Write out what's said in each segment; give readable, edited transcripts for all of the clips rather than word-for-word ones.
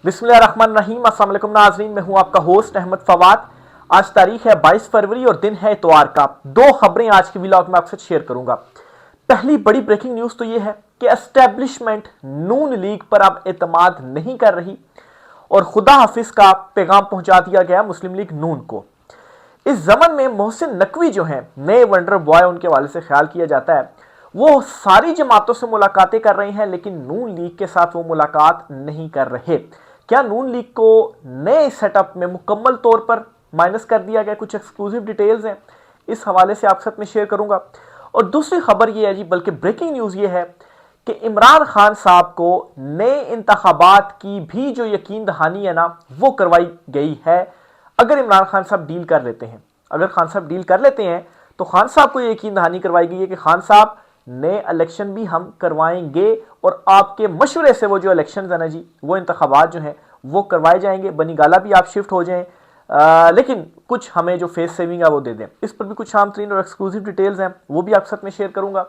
बिस्मिल्लाहिर्रहमानिर्रहीम। अस्सलाम वालेकुम नाज़रीन, मैं हूं आपका होस्ट अहमद फवाद। आज तारीख है 22 फरवरी और दिन है इतवार का। दो खबरें आज के व्लॉग में आपसे शेयर करूंगा। पहली बड़ी ब्रेकिंग न्यूज तो यह है कि एस्टेब्लिशमेंट नून लीग पर अब एतमाद नहीं कर रही और खुदा हाफिज का पैगाम पहुंचा दिया गया मुस्लिम लीग नून को। इस जमन में मोहसिन नकवी जो हैं नए वंडर बॉय, उनके वाले से ख्याल किया जाता है, वो सारी जमातों से मुलाकातें कर रहे हैं, लेकिन नून लीग के साथ वो मुलाकात नहीं कर रहे। क्या नून लीग को नए सेटअप में मुकम्मल तौर पर माइनस कर दिया गया? कुछ एक्सक्लूसिव डिटेल्स हैं, इस हवाले से आपके साथ में शेयर करूंगा। और दूसरी खबर यह है जी, बल्कि ब्रेकिंग न्यूज ये है कि इमरान खान साहब को नए इंतखाबात की भी जो यकीन दहानी है ना, वो करवाई गई है। अगर इमरान खान साहब डील कर लेते हैं, अगर खान साहब डील कर लेते हैं तो खान साहब को यकीन दहानी करवाई गई है कि खान साहब नए इलेक्शन भी हम करवाएंगे और आपके मशवरे से वो जो इलेक्शन है ना जी, वो इंतखाबात जो हैं वो करवाए जाएंगे। बनी गाला भी आप शिफ्ट हो जाएं, लेकिन कुछ हमें जो फेस सेविंग है वो दे दें। इस पर भी कुछ शाम तरीन और एक्सक्लूसिव डिटेल्स हैं, वो भी आपके साथ में शेयर करूंगा।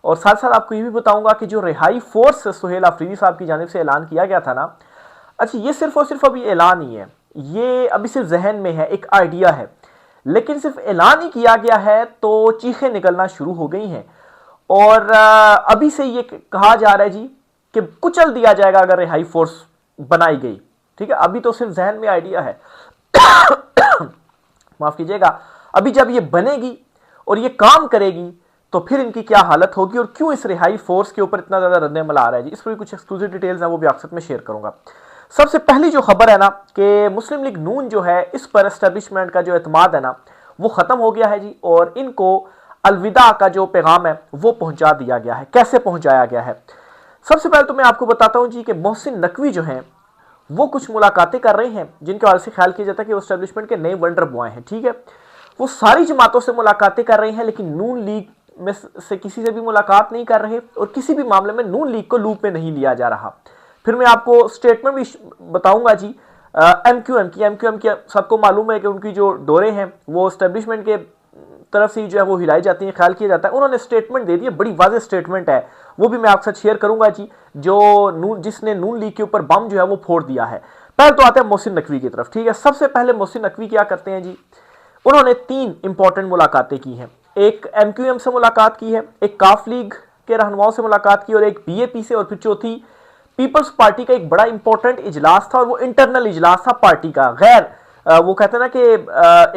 और साथ साथ आपको ये भी बताऊंगा कि जो रिहाई फोर्स सुहेल आफरीदी साहब की जानिब से ऐलान किया गया था ना, अच्छा ये सिर्फ और सिर्फ अभी ऐलान ही है, ये अभी सिर्फ जहन में है, एक आइडिया है, लेकिन सिर्फ ऐलान ही किया गया है तो चीखें निकलना शुरू हो गई हैं। और अभी से ये कहा जा रहा है जी कि कुचल दिया जाएगा अगर रिहाई फोर्स बनाई गई। ठीक है, अभी तो सिर्फ जहन में आइडिया है माफ कीजिएगा। अभी जब ये बनेगी और ये काम करेगी तो फिर इनकी क्या हालत होगी और क्यों इस रिहाई फोर्स के ऊपर इतना ज्यादा रद्द-ए-अमल आ रहा है जी, इस पर भी कुछ एक्सक्लूसिव डिटेल्स हैं, वो भी आपके साथ में शेयर करूंगा। सबसे पहली जो खबर है ना कि मुस्लिम लीग नून जो है, इस पर एस्टेब्लिशमेंट का जो एतमाद है ना वो खत्म हो गया है जी, और इनको अलविदा का जो पैगाम है वो पहुंचा दिया गया है। कैसे पहुंचाया गया है? सबसे पहले तो मैं आपको बताता हूं जी कि मोहसिन नकवी जो हैं वो कुछ मुलाकातें कर रहे हैं जिनके हवाले से ख्याल किया जाता है कि वो एस्टेब्लिशमेंट के नए वंडर बॉय हैं। ठीक है, वो सारी जमातों से मुलाकातें कर रहे हैं, लेकिन नून लीग में से किसी से भी मुलाकात नहीं कर रहे और किसी भी मामले में नून लीग को लूप में नहीं लिया जा रहा। फिर मैं आपको स्टेटमेंट भी बताऊंगा जी एमक्यूएम की सबको मालूम है कि उनकी जो डोरे हैं वो एस्टेब्लिशमेंट के तरफ से जो है वो हिलाई जाती है, ख्याल किया जाता है। उन्होंने स्टेटमेंट दे दी है, बड़ी वाज़ेह स्टेटमेंट है, वो भी मैं आपके साथ शेयर करूंगा जी, जो जिसने नून लीग के ऊपर बम जो है वो फोड़ दिया है। पहले तो आते हैं मोहसिन नकवी की तरफ। ठीक है, सबसे पहले मोहसिन नकवी क्या करते हैं जी, उन्होंने तीन इंपॉर्टेंट मुलाकातें की हैं। एक एमक्यूएम से मुलाकात की है, एक काफ लीग के रहनुमाओं से मुलाकात की और एक बीएपी से, और फिर चौथी पीपल्स पार्टी का एक बड़ा इंपॉर्टेंट इजलास था और वो इंटरनल इजलास था पार्टी का, गैर वो कहते हैं ना कि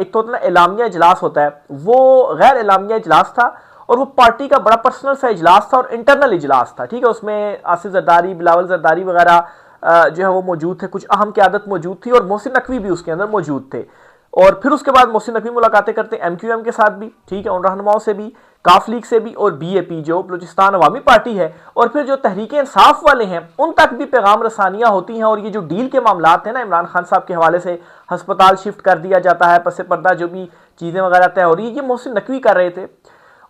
एक तो ना एलामिया इजलास होता है, वो गैर एलामिया इजलास था और वो पार्टी का बड़ा पर्सनल सा इजलास था और इंटरनल इजलास था। ठीक है, उसमें आसिफ जरदारी, बिलावल जरदारी वगैरह जो है वो मौजूद थे, कुछ अहम क़यादत मौजूद थी और मोहसिन नकवी भी उसके अंदर मौजूद थे। और फिर उसके बाद मोहसिन नकवी मुलाकातें करते हैं एमक्यूएम के साथ भी, ठीक है, उन रहनुमाओं से भी, काफ लीग से भी, और बीएपी जो बलूचिस्तान अवामी पार्टी है, और फिर जो तहरीक इंसाफ वाले हैं उन तक भी पैगाम रसानियां होती हैं। और ये जो डील के मामलात हैं ना, इमरान खान साहब के हवाले से हस्पताल शिफ्ट कर दिया जाता है, पसे पर्दा जो भी चीज़ें वगैरह तय हो रही है, ये मोहसिन नकवी कर रहे थे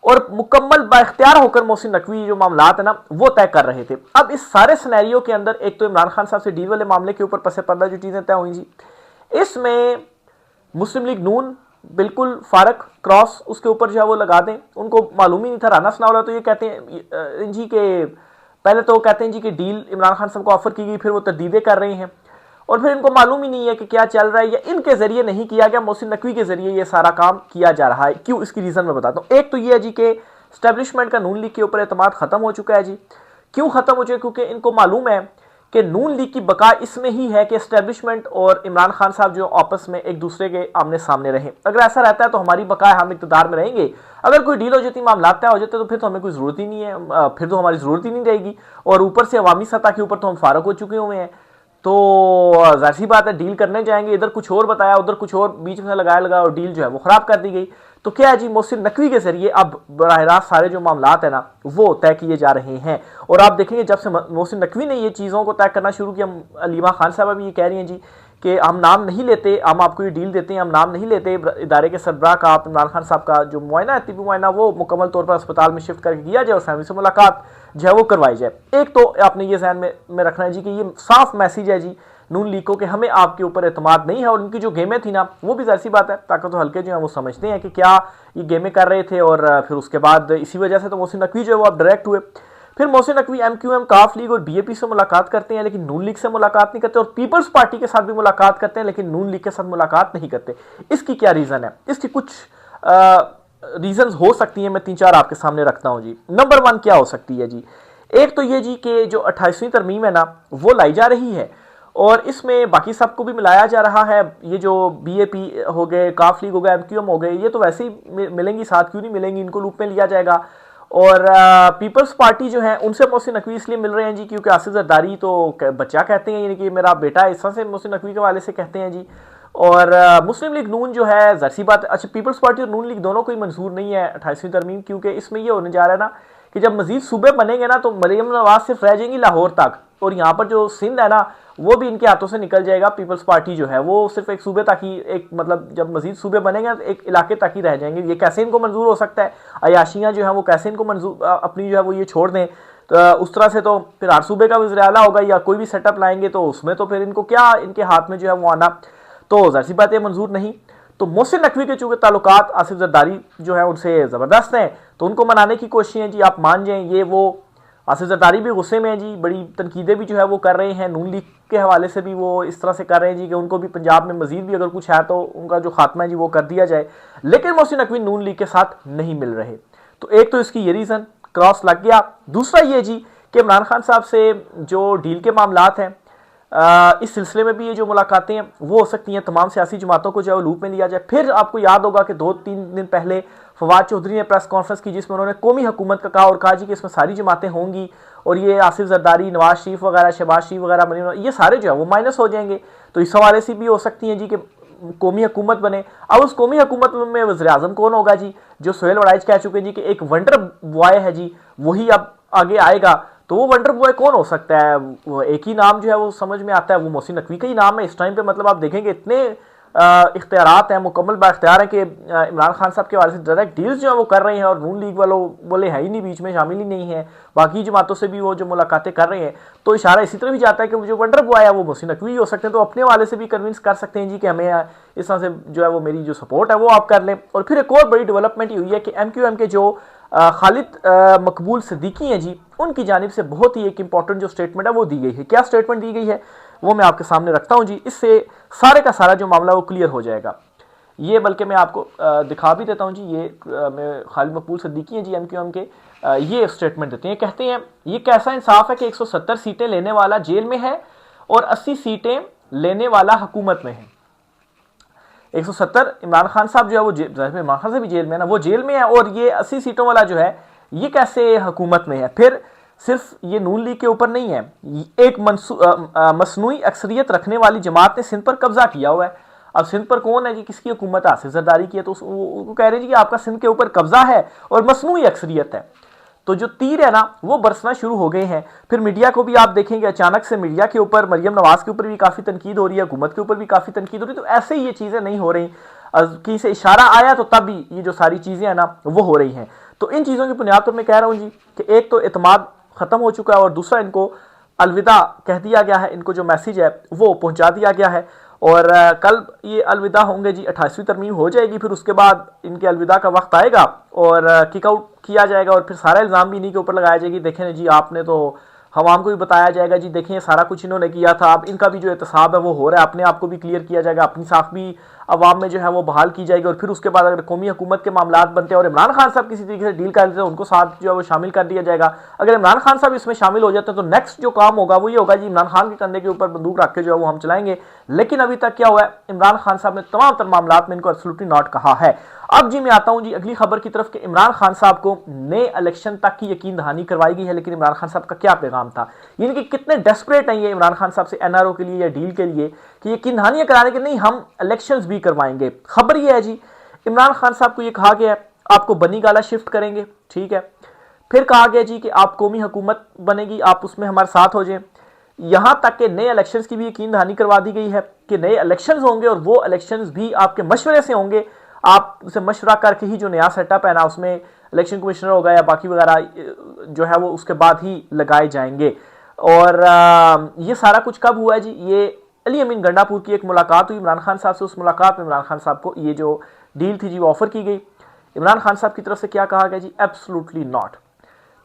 और मुकम्मल बाइख्तियार होकर मोहसिन नकवी जो मामलात है ना वो तय कर रहे थे। अब इस सारे सिनेरियो के अंदर एक तो इमरान खान साहब से डील वाले मामले के ऊपर पसे पर्दा जो चीज़ें तय हुई जी, इसमें मुस्लिम लीग नून बिल्कुल फारक क्रॉस उसके ऊपर जो है वो लगा दें, उनको मालूम ही नहीं था। राना सनाउल्लाह तो ये कहते हैं जी के पहले तो कहते हैं जी कि डील इमरान खान साहब को ऑफर की गई, फिर वो तरदीदें कर रहे हैं और फिर इनको मालूम ही नहीं है कि क्या चल रहा है, या इनके जरिए नहीं किया गया, मोहसिन नकवी के जरिए ये सारा काम किया जा रहा है। क्यों, इसकी रीजन मैं बताता हूँ। एक तो ये है जी कि एस्टेब्लिशमेंट का नून लीग के ऊपर एतमाद खत्म हो चुका है जी। क्यों खत्म हो चुका है? क्योंकि इनको मालूम है कि नून लीग की बका इसमें ही है कि एस्टेब्लिशमेंट और इमरान खान साहब जो आपस में एक दूसरे के आमने सामने रहें। अगर ऐसा रहता है तो हमारी बका है, हम इक़्तिदार में रहेंगे। अगर कोई डील हो जाती, मामला तय हो जाते तो फिर तो हमें कोई ज़रूरत ही नहीं है, फिर तो हमारी ज़रूरत ही नहीं रहेगी। और ऊपर से अवामी सतह के ऊपर तो हम फारग हो चुके हुए हैं, तो जाहिर सी बात है डील करने जाएंगे, इधर कुछ और बताया, उधर कुछ और बीच में लगाया लगा और डील जो है वो ख़राब कर दी गई। तो क्या है जी, मोहसिन नकवी के जरिए अब बराह रास्त सारे जो मामलात है ना वो तय किए जा रहे हैं। और आप देखेंगे जब से मोहसिन नकवी ने ये चीज़ों को तय करना शुरू किया, अलीमा खान साहब भी ये कह रही हैं जी कि हम नाम नहीं लेते, हम आपको ये डील देते हैं, हम नाम नहीं लेते इदारे के सरबराह का, आप इमरान खान साहब का जो मुआयना है, तिबी मुआयना, वो मुकम्मल तौर पर अस्पताल में शिफ्ट करके किया जाए और फैमिली से मुलाकात जो है वो करवाई जाए। एक तो आपने ये जहन में रखना है जी कि ये साफ मैसेज है जी नून लीग को कि हमें आपके ऊपर एतमाद नहीं है। और उनकी जो गेमें थी ना वो भी ज़ाहिर बात है, ताकत तो हल्के जो है वो समझते हैं कि क्या ये गेमें कर रहे थे, और फिर उसके बाद इसी वजह से तो मोहसिन नकवी जो है वो अब डायरेक्ट हुए। फिर मोहसिन नकवी MQM, काफ लीग और BAP से मुलाकात करते हैं लेकिन नून लीग से मुलाकात नहीं करते, और पीपल्स पार्टी के साथ भी मुलाकात करते हैं लेकिन नून लीग के साथ मुलाकात नहीं करते। इसकी क्या रीजन है? इसकी कुछ रीजंस हो सकती हैं, मैं 3-4 आपके सामने रखता हूं जी। नंबर 1 क्या हो सकती है जी? एक तो ये जी कि जो 28वीं तरमीम है ना वो लाई जा रही है और इसमें बाकी सबको भी मिलाया जा रहा है। ये जो BAP हो गए, काफ लीग हो गए, MQM हो गए, ये तो वैसे ही मिलेंगी साथ, क्यों नहीं मिलेंगी, इनको लूप में लिया जाएगा। और पीपल्स पार्टी जो है उनसे मोहसिन नकवी इसलिए मिल रहे हैं जी क्योंकि आसिफ जरदारी तो बच्चा कहते हैं, यानी कि मेरा बेटा है, इस तरह से मोहसिन नकवी के वाले से कहते हैं जी। और मुस्लिम लीग नून जो है, जाहिर सी बात, अच्छा पीपल्स पार्टी और नून लीग दोनों को ही मंजूर नहीं है 28वीं तरमीम, क्योंकि इसमें ये होने जा रहा है ना कि जब मजीद सूबे बनेंगे ना तो मरियम नवाज सिर्फ रह जाएंगी लाहौर तक, और यहाँ पर जो सिंध है ना वो भी इनके हाथों से निकल जाएगा। पीपल्स पार्टी जो है वो सिर्फ एक सूबे तक ही, एक मतलब जब मजीद सूबे बनेंगे तो एक इलाके तक ही रह जाएंगे। ये कैसे इनको मंजूर हो सकता है? अयाशियाँ जो है वो कैसे इनको मंजूर, अपनी जो है वो ये छोड़ दें? तो उस तरह से तो फिर हर सूबे का वज़ीर आला होगा या कोई भी सेटअप लाएंगे तो उसमें तो फिर इनको क्या, इनके हाथ में जो है वो आना, तो जाहिर सी बात है मंजूर नहीं। तो मोहसिन नकवी के चूंकि ताल्लुकात आसिफ जरदारी जो है उनसे ज़बरदस्त हैं तो उनको मनाने की कोशिश है जी, आप मान जाएं। ये वो आसिफ जरदारी भी गुस्से में है जी, बड़ी तनकीदें भी जो है वो कर रहे हैं, नून लीग के हवाले से भी वो इस तरह से कर रहे हैं जी कि उनको भी पंजाब में मजीद भी अगर कुछ है तो उनका जो खात्मा है जी वो कर दिया जाए। लेकिन मोहसिन नकवी नून लीग के साथ नहीं मिल रहे, तो एक तो इसकी ये रीज़न क्रॉस लग गया। दूसरा ये जी कि इमरान खान साहब से जो डील के मामलात हैं, इस सिलसिले में भी ये जो मुलाकातें हैं वो हो सकती हैं, तमाम सियासी जमातों को जो है लूप में लिया जाए। फिर आपको याद होगा कि 2-3 दिन पहले फवाद चौधरी ने प्रेस कॉन्फ्रेंस की जिसमें उन्होंने कौमी हुकूमत का कहा और कहा जी कि इसमें सारी जमातें होंगी और ये आसिफ जरदारी, नवाज शरीफ वगैरह, शहबाज शरीफ वगैरह, मरीम, ये सारे जो है वो माइनस हो जाएंगे। तो इस हवाले से भी हो सकती है जी कि कौमी हुकूमत बने। अब उस कौमी हुकूमत में वज़ीर आज़म कौन होगा जी? जो सोहेल वड़ाइच कह चुके हैं जी कि एक वंडर बॉय है जी, वही अब आगे आएगा। तो वो वंडर बॉय कौन हो सकता है? वो एक ही नाम जो है वो समझ में आता है, वो मोहसिन नकवी का ही नाम है इस टाइम पे। मतलब आप देखेंगे इतने इख्तियारात हैं, मुकम्मल बाख्तियार हैं कि इमरान खान साहब के वाले से डायरेक्ट डील्स जो है वो कर रहे हैं और नून लीग वालों बोले है ही नहीं, बीच में शामिल ही नहीं है, बाकी जमातों से भी वो जो मुलाकातें कर रहे हैं। तो इशारा इसी तरह भी जाता है कि जो वंडर बॉय है वो मोहसिन नकवी हो सकते हैं। तो अपने वाले से भी कन्विंस कर सकते हैं जी कि हमें इस तरह से जो है वो मेरी जो सपोर्ट है वो आप कर लें। और फिर एक और बड़ी डेवलपमेंट ये हुई है कि MQM के जो खालिद मकबूल सिद्दीकी हैं जी, उनकी जानिब से बहुत ही एक इंपॉर्टेंट जो स्टेटमेंट है वो दी गई है। क्या स्टेटमेंट दी गई है वो मैं आपके सामने रखता हूं जी, इससे सारे का सारा जो मामला वो क्लियर हो जाएगा। ये बल्कि मैं आपको दिखा भी देता हूं जी। ये मैं खालिद मकबूल सिद्दीकी हैं जी MQM के, ये स्टेटमेंट देते हैं। कहते हैं ये कैसा इंसाफ है कि 170 सीटें लेने वाला जेल में है और 80 सीटें लेने वाला हुकूमत में है। 170 इमरान खान साहब जो है वो इमरान खान से भी जेल में है ना, वो जेल में है, और ये 80 सीटों वाला जो है ये कैसे हुकूमत में है? फिर सिर्फ ये नून लीग के ऊपर नहीं है, एक मसनूई अक्सरियत रखने वाली जमात ने सिंध पर कब्जा किया हुआ है। अब सिंध पर कौन है जी? किसकी हुकूमत? आसिफ जरदारी की है। तो वो कह रहे हैं जी कि आपका सिंध के ऊपर कब्जा है और मसनूई अक्सरियत है। तो जो तीर है ना वो बरसना शुरू हो गए हैं। फिर मीडिया को भी आप देखेंगे अचानक से मीडिया के ऊपर, मरियम नवाज के ऊपर भी काफ़ी तनकीद हो रही है, हुकूमत के ऊपर भी काफ़ी तनकीद हो रही है। तो ऐसे ही ये चीज़ें नहीं हो रही, कहीं से इशारा आया तो तब भी ये जो सारी चीज़ें हैं ना वो हो रही हैं। तो इन चीज़ों की बुनियाद पर मैं कह रहा हूँ जी कि एक तो एतमाद ख़त्म हो चुका है और दूसरा इनको अलविदा कह दिया गया है, इनको जो मैसेज है वो पहुँचा दिया गया है। और कल ये अलविदा होंगे जी, 28वीं तरमीम हो जाएगी, फिर उसके बाद इनके अलविदा का वक्त आएगा और किक आउट किया जाएगा और फिर सारा इल्ज़ाम भी इन्हीं के ऊपर लगाया जाएगी। देखें जी आपने तो हवाम को भी बताया जाएगा जी, देखें सारा कुछ इन्होंने किया था। अब इनका भी जो एहतसाब है वो हो रहा है, अपने आप को भी क्लियर किया जाएगा, अपनी साख भी अवाम में जो है वो बहाल की जाएगी। और फिर उसके बाद अगर कौमी हुकूमत के मामलात बनते हैं और इमरान खान साहब किसी तरीके से डील कर लेते हैं, उनको साथ जो है वो शामिल कर दिया जाएगा। अगर इमरान खान साहब इसमें शामिल हो जाते हैं तो नेक्स्ट जो काम होगा वो ये होगा जी, इमरान खान के कंधे के ऊपर बंदूक रख के जो है वो हम चलाएंगे। लेकिन अभी तक क्या हुआ है, इमरान खान साहब ने तमाम तर मामलात में इनको एब्सोल्युटली नॉट कहा है। अब जी मैं आता हूं जी अगली खबर की तरफ कि इमरान खान साहब को नए इलेक्शन तक की यकीन दहानी करवाई गई है, लेकिन इमरान खान साहब का क्या पैगाम था, यानी कि कितने डेस्परेट हैं ये इमरान खान साहब से एनआरओ के लिए या डील के लिए कि यकीन दहानियां कराने के नहीं, हम इलेक्शंस भी करवाएंगे। खबर ये है जी, इमरान खान साहब को ये कहा गया है आपको बनी गाला शिफ्ट करेंगे, ठीक है। फिर कहा गया जी कि आप कौमी हुकूमत बनेगी, आप उसमें हमारे साथ हो जाए। यहां तक कि नए इलेक्शंस की भी यकीन दहानी करवा दी गई है कि नए इलेक्शंस होंगे और वो इलेक्शंस भी आपके मशवरे से होंगे, आप उसे मशवरा करके ही जो नया सेटअप है ना उसमें इलेक्शन कमिश्नर होगा या बाकी वगैरह जो है वो उसके बाद ही लगाए जाएंगे। और ये सारा कुछ कब हुआ है जी? ये अली अमीन गंडापुर की एक मुलाकात हुई इमरान खान साहब से, उस मुलाकात में इमरान खान साहब को ये जो डील थी जी वो ऑफर की गई। इमरान खान साहब की तरफ से क्या कहा गया जी? Absolutely not.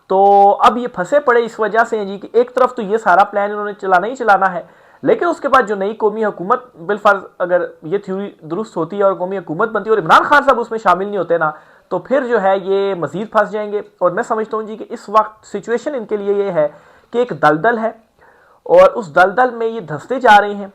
तो अब ये फंसे पड़े इस वजह से हैं जी कि एक तरफ तो ये सारा प्लान इन्होंने चलाना ही चलाना है, लेकिन उसके बाद जो नई कौमी हुकूमत बिलफर्ज अगर ये थ्योरी दुरुस्त होती है और कौमी हुकूमत बनती है और इमरान खान साहब उसमें शामिल नहीं होते ना, तो फिर जो है ये मजीद फंस जाएंगे। और मैं समझता हूँ जी कि इस वक्त सिचुएशन इनके लिए ये है कि एक दलदल है और उस दलदल में ये धंसते जा रहे हैं,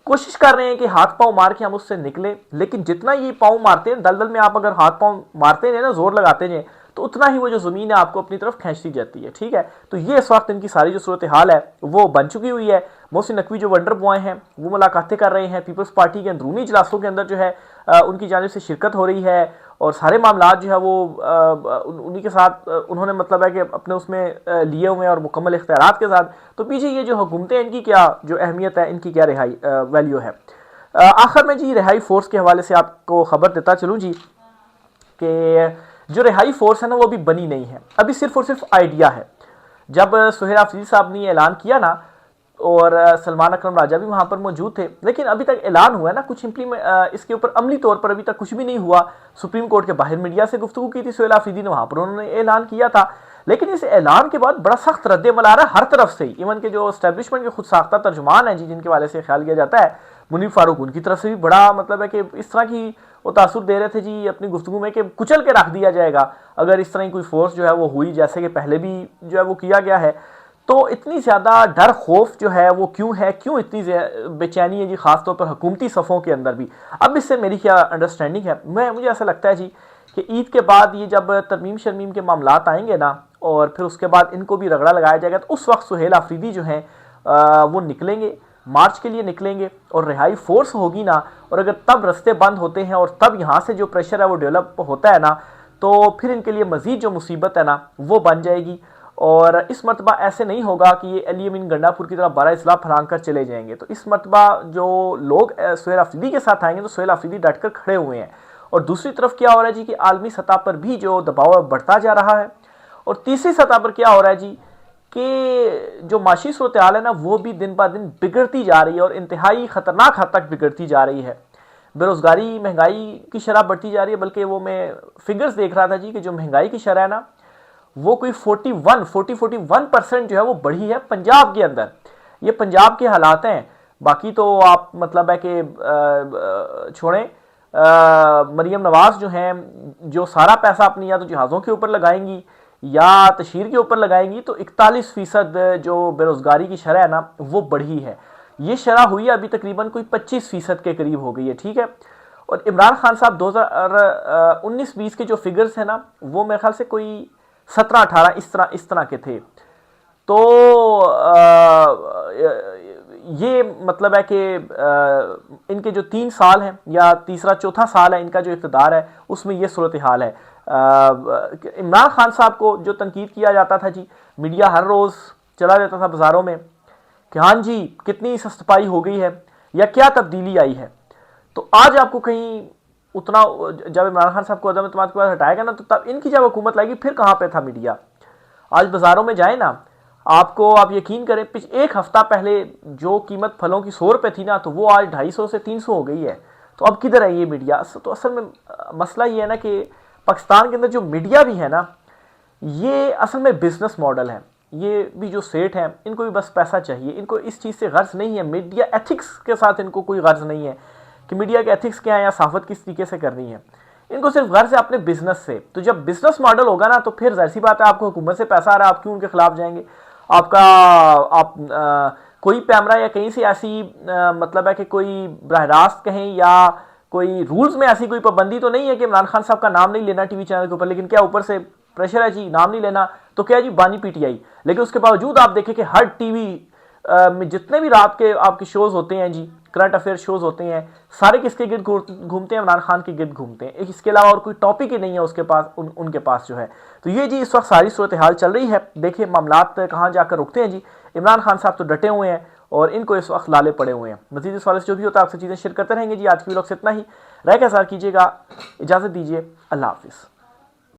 कोशिश कर रहे हैं कि हाथ पांव मार के हम उससे निकले, लेकिन जितना ये पांव मारते हैं दलदल में, आप अगर हाथ पांव मारते हैं ना, जोर लगाते हैं, तो उतना ही वो जो ज़मीन है आपको अपनी तरफ खींचती जाती है। ठीक है, तो ये इस वक्त इनकी सारी जो सूरत हाल है वो बन चुकी हुई है। मोहसिन नकवी जो वंडर बॉय हैं वो मुलाकातें कर रहे हैं, पीपल्स पार्टी के अंदरूनी इजलासों के अंदर जो है उनकी जानिब से शिरकत हो रही है और सारे मामला जो है वो उन्हीं के साथ उन्होंने मतलब है कि अपने उसमें लिए हुए हैं और मुकम्मल इख्तियारात के साथ। तो पीछे ये जो हुकूमतें इनकी क्या जो अहमियत है, इनकी क्या रिहाई वैल्यू है। आखिर में जी रिहाई फोर्स के हवाले से आपको खबर देता चलूँ जी कि जो रिहाई फोर्स है ना वो अभी बनी नहीं है, अभी सिर्फ और सिर्फ आइडिया है। जब सुहेल आफरीदी साहब ने ऐलान किया ना, और सलमान अकरम राजा भी वहां पर मौजूद थे, लेकिन अभी तक ऐलान हुआ है ना, कुछ इम्प्लीमेंट इसके ऊपर अमली तौर पर अभी तक कुछ भी नहीं हुआ। सुप्रीम कोर्ट के बाहर मीडिया से गुफ्तगू की थी सुहेल आफरीदी ने, वहां पर उन्होंने ऐलान किया था, लेकिन इस ऐलान के बाद बड़ा सख्त रद्द-ए-अमल आ रहा है हर तरफ से। इवन के जो एस्टेब्लिशमेंट के खुद साख्ता तर्जुमान है जी, जिनके वाले से ख्याल किया जाता है, मुनीर फारूक, उनकी तरफ से भी बड़ा मतलब है कि इस तरह की वो तासुर दे रहे थे जी अपनी गुफ्तगू में कि कुचल के रख दिया जाएगा अगर इस तरह की कोई फोर्स जो है वो हुई, जैसे कि पहले भी जो है वो किया गया है। तो इतनी ज़्यादा डर खौफ जो है वो क्यों है, क्यों इतनी बेचैनी है जी, खासतौर पर हुकूमती सफ़ों के अंदर भी। अब इससे मेरी क्या अंडरस्टैंडिंग है, मुझे ऐसा लगता है जी कि ईद के बाद ये जब तरमीम शर्मीम के मामलात आएंगे ना, और फिर उसके बाद इनको भी रगड़ा लगाया जाएगा, तो उस वक्त सुहेल आफरीदी जो हैं वो निकलेंगे, मार्च के लिए निकलेंगे और रिहाई फोर्स होगी ना, और अगर तब रास्ते बंद होते हैं और तब यहाँ से जो प्रेशर है वो डेवलप होता है ना, तो फिर इनके लिए मजीद जो मुसीबत है ना वो बन जाएगी। और इस मरतबा ऐसे नहीं होगा कि ये अली अमीन गंडापुर की तरह 12 इस्लाह फलांग कर चले जाएंगे। तो इस मरतबा जो लोग सुहेल आफरीदी के साथ आएंगे तो सुहेल आफरीदी डट कर खड़े हुए हैं। और दूसरी तरफ क्या हो रहा है जी कि आलमी सतह पर भी जो दबाव बढ़ता जा रहा है, और तीसरी सतह पर क्या हो रहा है जी कि जो माशी सूरत हाल है ना वो भी दिन ब दिन बिगड़ती जा रही है और इंतहाई खतरनाक हद तक बिगड़ती जा रही है। बेरोजगारी, महंगाई की शरह बढ़ती जा रही है, बल्कि वो मैं फिगर्स देख रहा था जी कि जो महंगाई की शरह है ना वो कोई 41% जो है वो बढ़ी है पंजाब के अंदर। ये पंजाब के हालात हैं, बाकी तो आप मतलब है कि छोड़ें। मरियम नवाज जो हैं, जो सारा पैसा अपनी या तो जहाज़ों के ऊपर लगाएंगी या तशहीर के ऊपर लगाएंगी, तो 41% जो बेरोजगारी की शरह है ना वो बढ़ी है। ये शरह हुई है अभी तकरीबन कोई 25% के करीब हो गई है। ठीक है, और इमरान खान साहब 2019-20 के जो फिगर्स हैं ना वो मेरे ख्याल से कोई 17-18 इस तरह के थे। तो ये मतलब है कि इनके जो 3 साल हैं या तीसरा चौथा साल है इनका जो इक़्तिदार है, उसमें ये सूरत हाल है। इमरान खान साहब को जो तनकीद किया जाता था जी, मीडिया हर रोज़ चला जाता था बाज़ारों में कि हाँ जी कितनी सस्ताई हो गई है या क्या तब्दीली आई है। तो आज आपको कहीं उतना, जब इमरान खान साहब को अदम एतमाद के बाद हटाएगा ना, तो तब इनकी जब हुकूमत लाएगी फिर कहाँ पे था मीडिया। आज बाज़ारों में जाए ना, आपको आप यकीन करें एक हफ्ता पहले जो कीमत फलों की 100 रुपये थी ना, तो वो आज 250 से 300 हो गई है। तो अब किधर है ये मीडिया। तो असल में मसला ये है ना कि पाकिस्तान के अंदर जो मीडिया भी है ना, ये असल में बिजनेस मॉडल है। ये भी जो सेठ हैं इनको भी बस पैसा चाहिए, इनको इस चीज़ से गर्ज नहीं है, मीडिया एथिक्स के साथ इनको कोई गर्ज नहीं है कि मीडिया के एथिक्स क्या है या सहाफत किस तरीके से करनी है। इनको सिर्फ गर्ज है अपने बिजनेस से। तो जब बिजनेस मॉडल होगा ना, तो फिर जाहिर सी बात है आपको हुकूमत से पैसा आ रहा है, आप क्यों उनके खिलाफ जाएंगे। कोई पैमरा या कहीं से ऐसी मतलब है कि कोई बराह रास्त कहें या कोई रूल्स में ऐसी कोई पाबंदी तो नहीं है कि इमरान खान साहब का नाम नहीं लेना टीवी चैनल के ऊपर, लेकिन क्या ऊपर से प्रेशर है जी नाम नहीं लेना, तो क्या जी बानी पीटीआई। लेकिन उसके बावजूद आप देखें कि हर टीवी में जितने भी रात के आपके शोज होते हैं जी, करंट अफेयर शोज होते हैं, सारे किसके गिर्द घूमते हैं, इमरान खान के गिर्द घूमते हैं। इसके अलावा और कोई टॉपिक ही नहीं है उसके पास, उनके पास जो है। तो ये जी इस वक्त सारी सूरत हाल चल रही है। देखिए मामलात कहाँ जाकर रुकते हैं जी। इमरान खान साहब तो डटे हुए हैं और इनको इस वक्त लाले पड़े हुए हैं। मजीद इस वाले से जो भी होता है आपसे चीज़ें शेयर करते रहेंगे जी। आज की व्लॉग से इतना ही, रह के साथ कीजिएगा, इजाज़त दीजिए, अल्लाह हाफिज़।